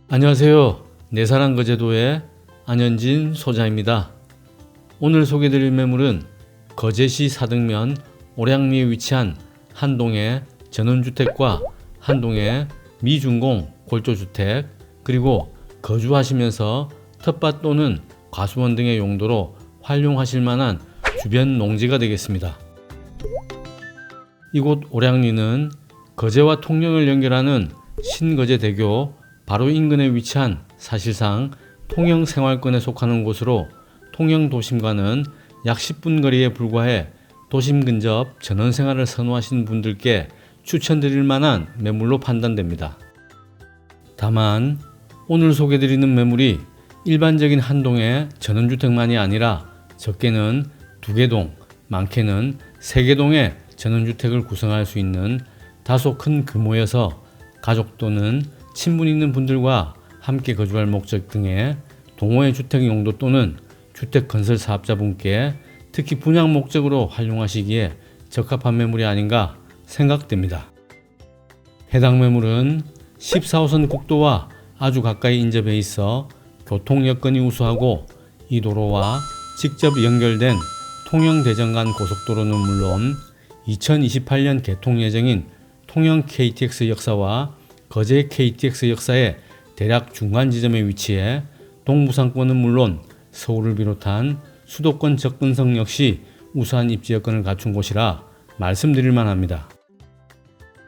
안녕하세요. 내사랑거제도의 안현진 소장입니다. 오늘 소개드릴 매물은 거제시 사등면 오량리에 위치한 한동의 전원주택과 한동의 미준공 골조주택, 그리고 거주하시면서 텃밭 또는 과수원 등의 용도로 활용하실 만한 주변 농지가 되겠습니다. 이곳 오량리는 거제와 통영을 연결하는 신거제대교 바로 인근에 위치한 사실상 통영 생활권에 속하는 곳으로 통영 도심과는 약 10분 거리에 불과해 도심 근접 전원생활을 선호하시는 분들께 추천드릴 만한 매물로 판단됩니다. 다만 오늘 소개드리는 매물이 일반적인 한동의 전원주택만이 아니라 적게는 2개 동, 많게는 3개 동의 전원주택을 구성할 수 있는 다소 큰 규모여서 가족 또는 친분 있는 분들과 함께 거주할 목적 등의 동호회 주택 용도 또는 주택 건설 사업자분께 특히 분양 목적으로 활용하시기에 적합한 매물이 아닌가 생각됩니다. 해당 매물은 14호선 국도와 아주 가까이 인접해 있어 교통 여건이 우수하고 이 도로와 직접 연결된 통영-대전 간 고속도로는 물론 2028년 개통 예정인 통영 KTX 역사와 거제 KTX 역사의 대략 중간 지점에 위치해 동부상권은 물론 서울을 비롯한 수도권 접근성 역시 우수한 입지 여건을 갖춘 곳이라 말씀드릴 만합니다.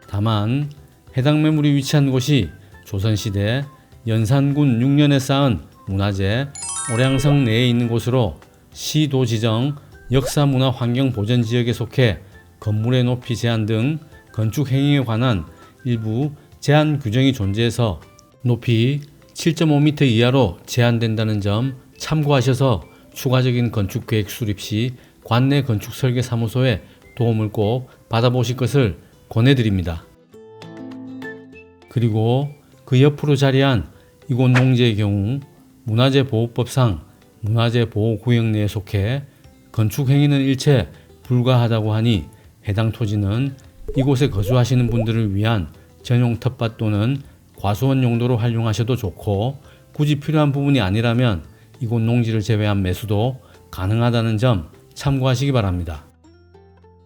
다만 해당 매물이 위치한 곳이 조선시대 연산군 6년에 쌓은 문화재 오량성 내에 있는 곳으로 시도 지정 역사문화환경보전지역에 속해 건물의 높이 제한 등 건축 행위에 관한 일부 제한 규정이 존재해서 높이 7.5m 이하로 제한된다는 점 참고하셔서 추가적인 건축계획 수립 시 관내 건축설계사무소의 도움을 꼭 받아보실 것을 권해드립니다. 그리고 그 옆으로 자리한 이곳 농지의 경우 문화재보호법상 문화재보호구역 내에 속해 건축행위는 일체 불가하다고 하니 해당 토지는 이곳에 거주하시는 분들을 위한 전용 텃밭 또는 과수원 용도로 활용하셔도 좋고 굳이 필요한 부분이 아니라면 이곳 농지를 제외한 매수도 가능하다는 점 참고하시기 바랍니다.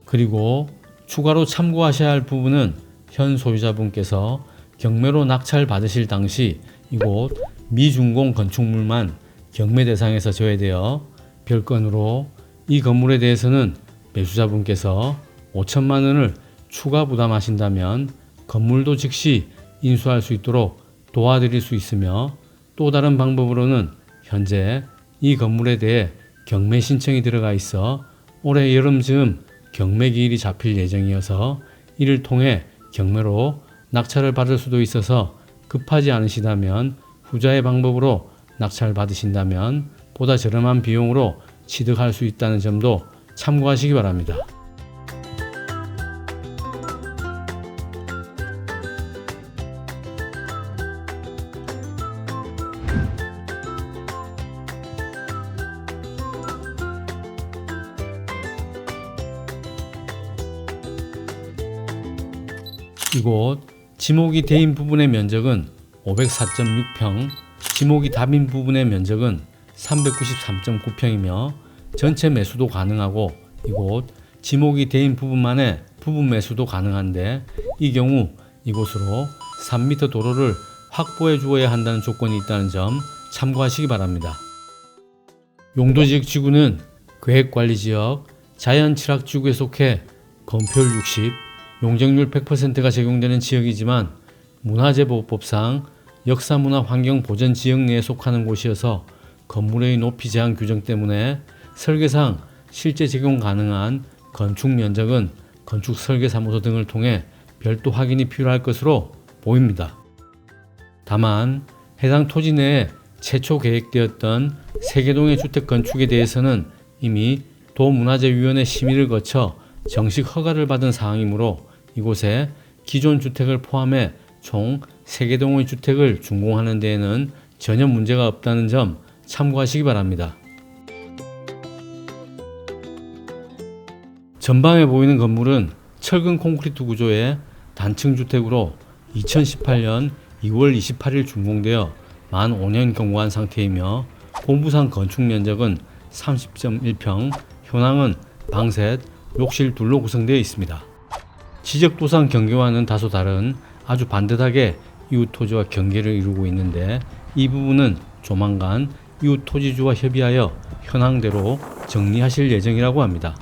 그리고 추가로 참고하셔야 할 부분은 현 소유자분께서 경매로 낙찰 받으실 당시 이곳 미준공 건축물만 경매 대상에서 제외되어 별건으로 이 건물에 대해서는 매수자분께서 5천만 원을 추가 부담하신다면 건물도 즉시 인수할 수 있도록 도와드릴 수 있으며, 또 다른 방법으로는 현재 이 건물에 대해 경매 신청이 들어가 있어 올해 여름 즈음 경매 기일이 잡힐 예정이어서 이를 통해 경매로 낙찰을 받을 수도 있어서 급하지 않으시다면 후자의 방법으로 낙찰 받으신다면 보다 저렴한 비용으로 취득할 수 있다는 점도 참고하시기 바랍니다. 이곳 지목이 대인 부분의 면적은 504.6평, 지목이 답인 부분의 면적은 393.9평이며 전체 매수도 가능하고 이곳 지목이 대인 부분만의 부분 매수도 가능한데, 이 경우 이곳으로 3m 도로를 확보해 주어야 한다는 조건이 있다는 점 참고하시기 바랍니다. 용도지역 지구는 계획관리지역 자연취락지구에 속해 건폐율 60, 용적률 100%가 적용되는 지역이지만 문화재보호법상 역사문화환경보전지역 내에 속하는 곳이어서 건물의 높이 제한 규정 때문에 설계상 실제 적용 가능한 건축 면적은 건축설계사무소 등을 통해 별도 확인이 필요할 것으로 보입니다. 다만 해당 토지 내에 최초 계획되었던 3개 동의 주택 건축에 대해서는 이미 도문화재위원회 심의를 거쳐 정식 허가를 받은 사항이므로 이곳에 기존 주택을 포함해 총 3개 동의 주택을 준공하는 데에는 전혀 문제가 없다는 점 참고하시기 바랍니다. 전방에 보이는 건물은 철근 콘크리트 구조의 단층 주택으로 2018년 2월 28일 준공되어 만 5년 경과한 상태이며 본부상 건축 면적은 30.1평, 현황은 방셋, 욕실 둘로 구성되어 있습니다. 지적도상 경계와는 다소 다른 아주 반듯하게 이웃 토지와 경계를 이루고 있는데 이 부분은 조만간 이웃 토지주와 협의하여 현황대로 정리하실 예정이라고 합니다.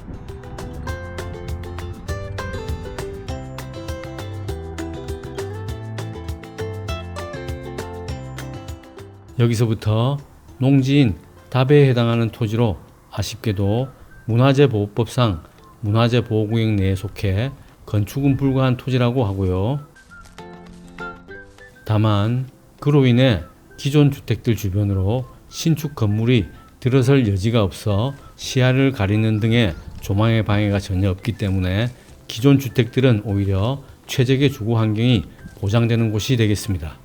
여기서부터 농지인 다배에 해당하는 토지로 아쉽게도 문화재보호법상 문화재보호구역 내에 속해 건축은 불가한 토지라고 하고요. 다만 그로 인해 기존 주택들 주변으로 신축 건물이 들어설 여지가 없어 시야를 가리는 등의 조망의 방해가 전혀 없기 때문에 기존 주택들은 오히려 최적의 주거 환경이 보장되는 곳이 되겠습니다.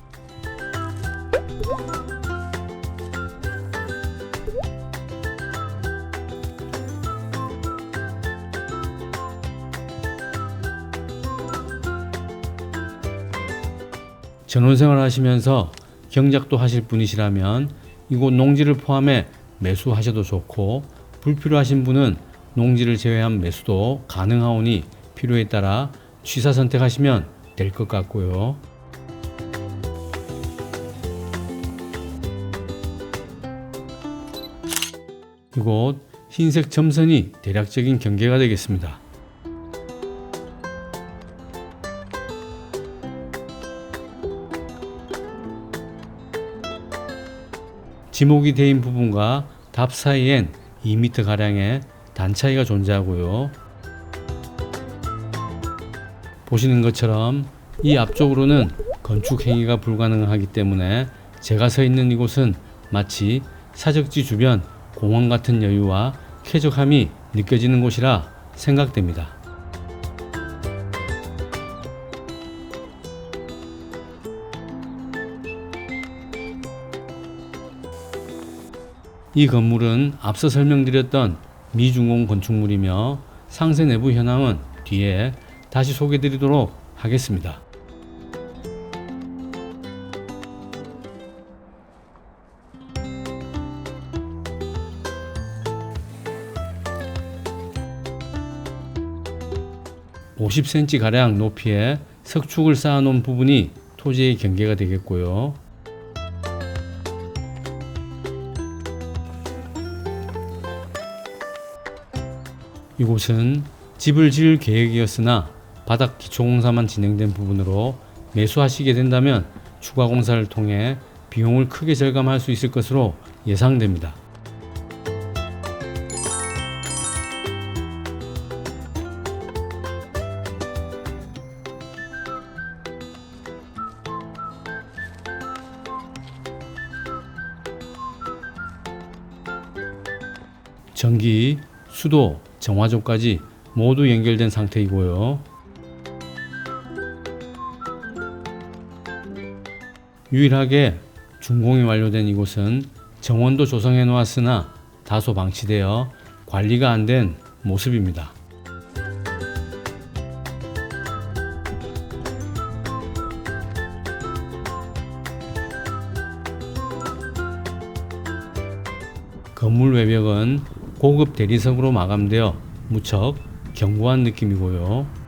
전원생활 하시면서 경작도 하실 분이시라면 이곳 농지를 포함해 매수하셔도 좋고, 불필요하신 분은 농지를 제외한 매수도 가능하오니 필요에 따라 취사 선택하시면 될 것 같고요. 이곳 흰색 점선이 대략적인 경계가 되겠습니다. 지목이 되어 부분과 답 사이엔 2m가량의 단차이가 존재하고요. 보시는 것처럼 이 앞쪽으로는 건축 행위가 불가능하기 때문에 제가 서 있는 이곳은 마치 사적지 주변 공원 같은 여유와 쾌적함이 느껴지는 곳이라 생각됩니다. 이 건물은 앞서 설명드렸던 미중공 건축물이며 상세 내부 현황은 뒤에 다시 소개드리도록 하겠습니다. (50cm) 높이의 석축을 쌓아놓은 부분이 토지의 경계가 되겠고요. 이곳은 집을 지을 계획이었으나 바닥 기초공사만 진행된 부분으로 매수하시게 된다면 추가 공사를 통해 비용을 크게 절감할 수 있을 것으로 예상됩니다. 전기, 수도, 정화조까지 모두 연결된 상태이고요. 유일하게 준공이 완료된 이곳은 정원도 조성해 놓았으나 다소 방치되어 관리가 안 된 모습입니다. 건물 외벽은 고급 대리석으로 마감되어 무척 견고한 느낌이고요.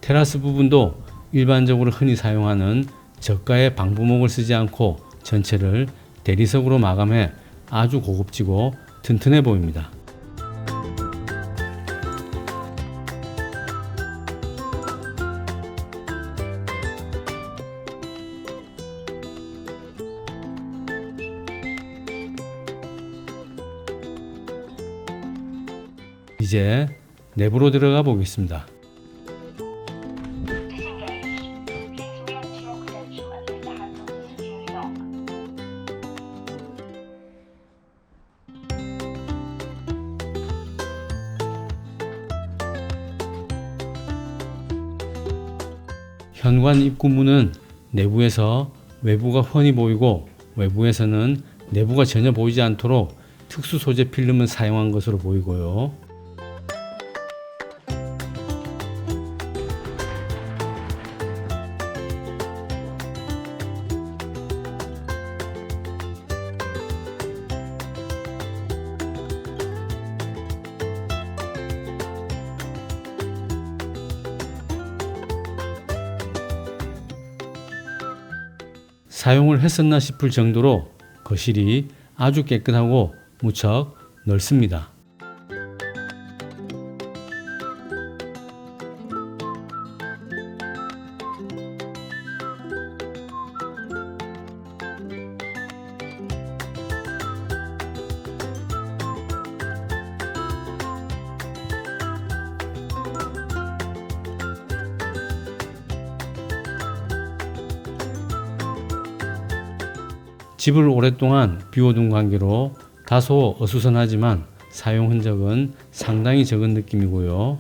테라스 부분도 일반적으로 흔히 사용하는 저가의 방부목을 쓰지 않고 전체를 대리석으로 마감해 아주 고급지고 튼튼해 보입니다. 이제 내부로 들어가 보겠습니다. 현관 입구문은 내부에서 외부가 훤히 보이고 외부에서는 내부가 전혀 보이지 않도록 특수 소재 필름을 사용한 것으로 보이고요. 사용을 했었나 싶을 정도로 거실이 아주 깨끗하고 무척 넓습니다. 집을 오랫동안 비워둔 관계로 다소 어수선하지만 사용 흔적은 상당히 적은 느낌이고요.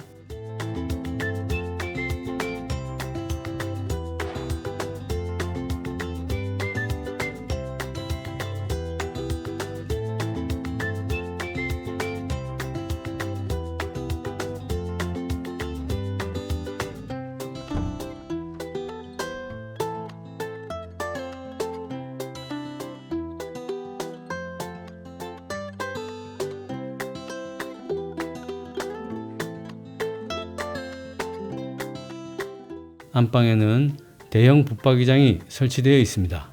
안방에는 대형 붙박이장이 설치되어 있습니다.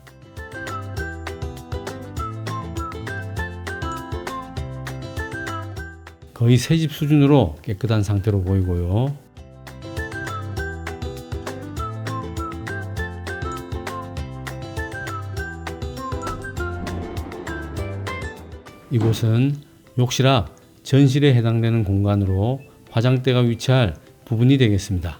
거의 새집 수준으로 깨끗한 상태로 보이고요. 이곳은 욕실 앞 전실에 해당되는 공간으로 화장대가 위치할 부분이 되겠습니다.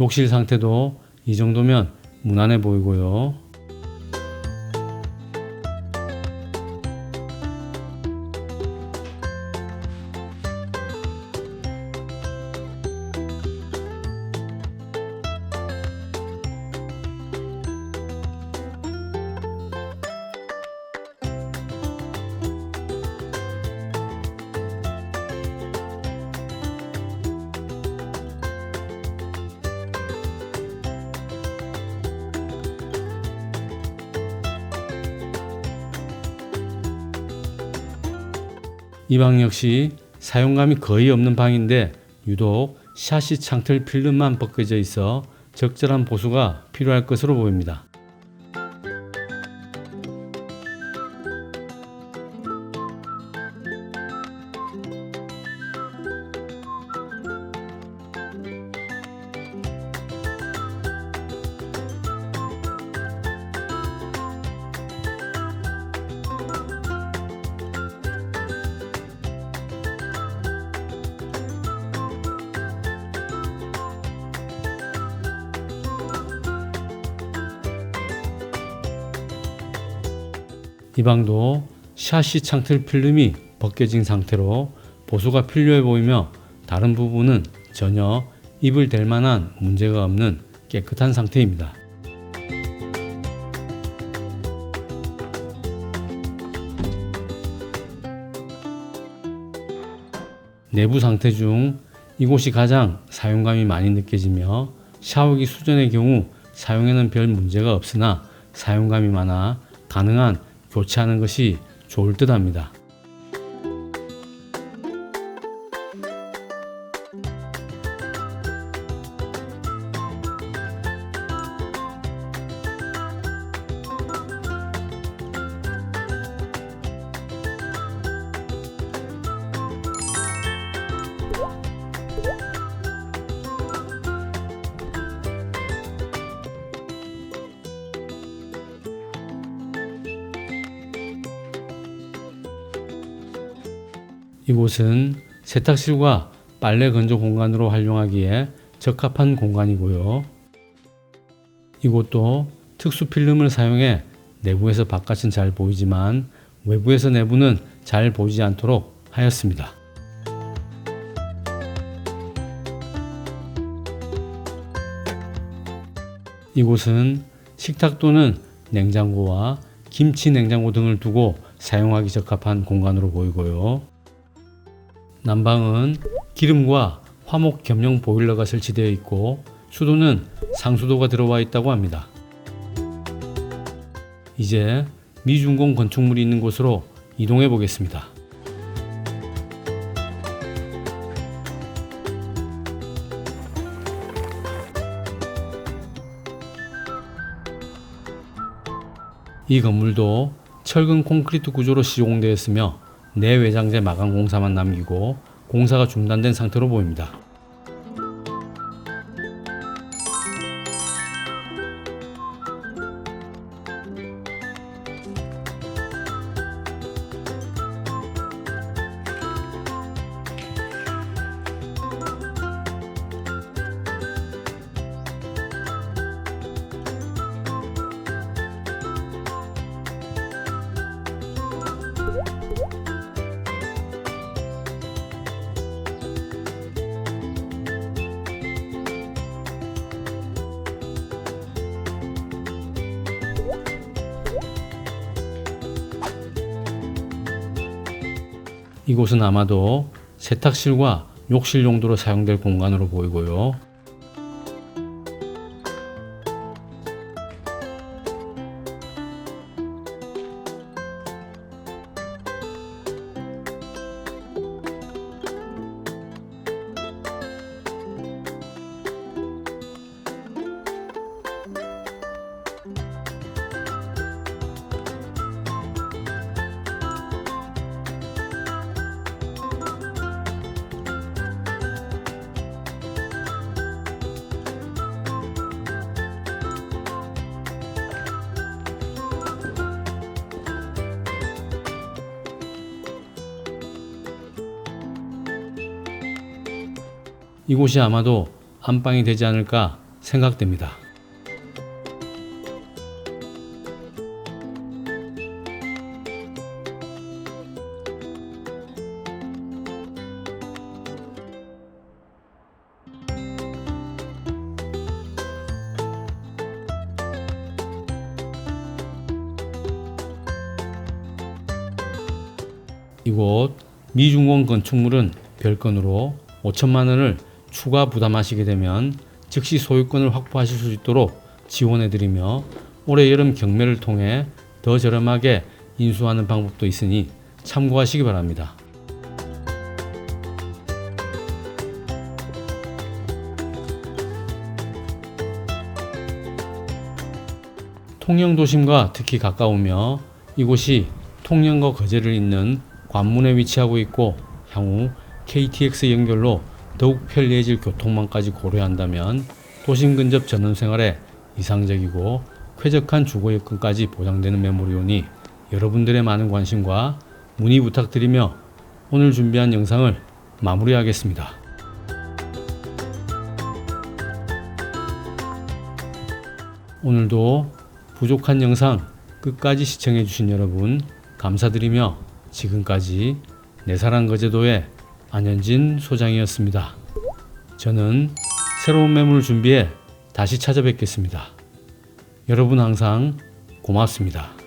욕실 상태도 이 정도면 무난해 보이고요. 이 방 역시 사용감이 거의 없는 방인데 유독 샤시 창틀 필름만 벗겨져 있어 적절한 보수가 필요할 것으로 보입니다. 이 방도 샤시 창틀 필름이 벗겨진 상태로 보수가 필요해 보이며 다른 부분은 전혀 입을 댈 만한 문제가 없는 깨끗한 상태입니다. 내부 상태 중 이곳이 가장 사용감이 많이 느껴지며 샤워기 수전의 경우 사용에는 별 문제가 없으나 사용감이 많아 가능한 교체하는 것이 좋을 듯 합니다. 이곳은 세탁실과 빨래 건조 공간으로 활용하기에 적합한 공간이고요. 이곳도 특수 필름을 사용해 내부에서 바깥은 잘 보이지만 외부에서 내부는 잘 보이지 않도록 하였습니다. 이곳은 식탁 또는 냉장고와 김치 냉장고 등을 두고 사용하기 적합한 공간으로 보이고요. 난방은 기름과 화목 겸용 보일러가 설치되어 있고 수도는 상수도가 들어와 있다고 합니다. 이제 미준공 건축물이 있는 곳으로 이동해 보겠습니다. 이 건물도 철근 콘크리트 구조로 시공되었으며 내외장재 마감 공사만 남기고 공사가 중단된 상태로 보입니다. 이곳은 아마도 세탁실과 욕실 용도로 사용될 공간으로 보이고요. 이곳이 아마도 안방이 되지 않을까 생각됩니다. 이곳 미준공 건축물은 별건으로 5천만 원을 추가 부담하시게 되면 즉시 소유권을 확보하실 수 있도록 지원해드리며 올해 여름 경매를 통해 더 저렴하게 인수하는 방법도 있으니 참고하시기 바랍니다. 통영도심과 특히 가까우며 이곳이 통영과 거제를 잇는 관문에 위치하고 있고 향후 KTX 연결로 더욱 편리해질 교통망까지 고려한다면 도심 근접 전원생활에 이상적이고 쾌적한 주거 여건까지 보장되는 매물이오니 여러분들의 많은 관심과 문의 부탁드리며 오늘 준비한 영상을 마무리하겠습니다. 오늘도 부족한 영상 끝까지 시청해주신 여러분 감사드리며 지금까지 내사랑 거제도의 안현진 소장이었습니다. 저는 새로운 매물을 준비해 다시 찾아뵙겠습니다. 여러분 항상 고맙습니다.